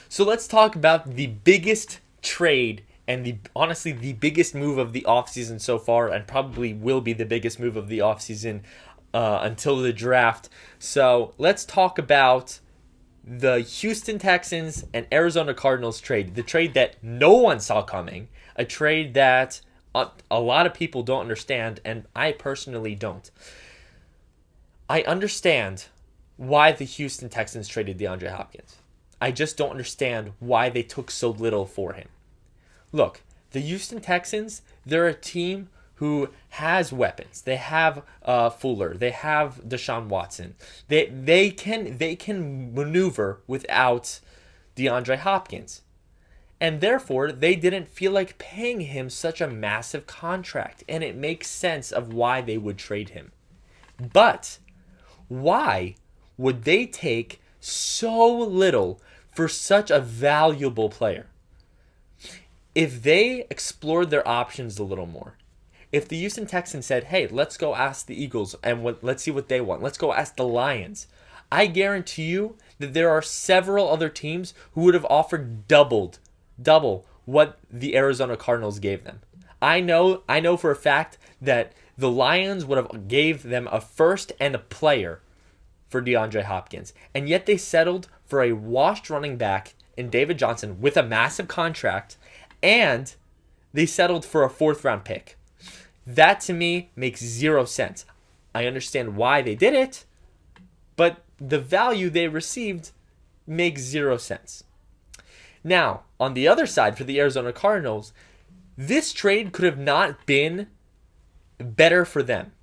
So let's talk about the biggest trade and honestly the biggest move of the offseason so far, and probably will be the biggest move of the offseason until the draft. So let's talk about the Houston Texans and Arizona Cardinals trade, the trade that no one saw coming, a trade that a lot of people don't understand, and I personally don't. I understand why the Houston Texans traded DeAndre Hopkins. I just don't understand why they took so little for him. Look, the Houston Texans, they're a team who has weapons. They have Fuller. They have Deshaun Watson. They can maneuver without DeAndre Hopkins. And therefore, they didn't feel like paying him such a massive contract. And it makes sense of why they would trade him. But why would they take so little for such a valuable player? If they explored their options a little more, if the Houston Texans said, hey, let's go ask the Eagles and let's see what they want. Let's go ask the Lions. I guarantee you that there are several other teams who would have offered double what the Arizona Cardinals gave them. I know for a fact that the Lions would have gave them a first and a player for DeAndre Hopkins. And yet they settled for a washed running back in David Johnson with a massive contract, and they settled for a 4th-round pick. That to me makes zero sense. I understand why they did it, but the value they received makes zero sense. Now, on the other side for the Arizona Cardinals, this trade could have not been better for them.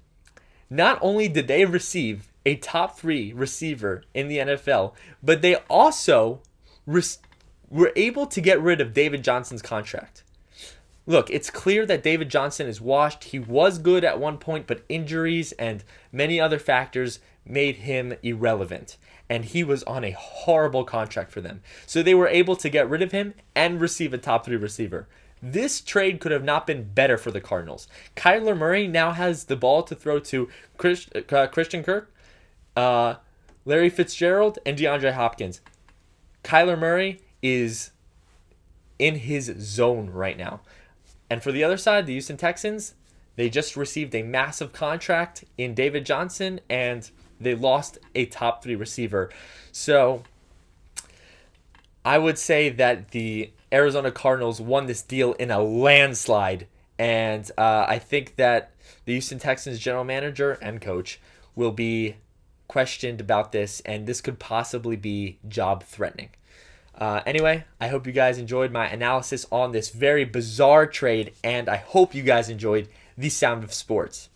Not only did they receive a top 3 receiver in the NFL, but they also were able to get rid of David Johnson's contract. Look, it's clear that David Johnson is washed. He was good at one point, but injuries and many other factors made him irrelevant. And he was on a horrible contract for them. So they were able to get rid of him and receive a top 3 receiver. This trade could have not been better for the Cardinals. Kyler Murray now has the ball to throw to Christian Kirk, Larry Fitzgerald, and DeAndre Hopkins. Kyler Murray is in his zone right now. And for the other side, the Houston Texans, they just received a massive contract in David Johnson, and they lost a top 3 receiver. So I would say that the Arizona Cardinals won this deal in a landslide. And I think that the Houston Texans general manager and coach will be questioned about this, and this could possibly be job threatening. Anyway, I hope you guys enjoyed my analysis on this very bizarre trade, and I hope you guys enjoyed the Sound of Sports.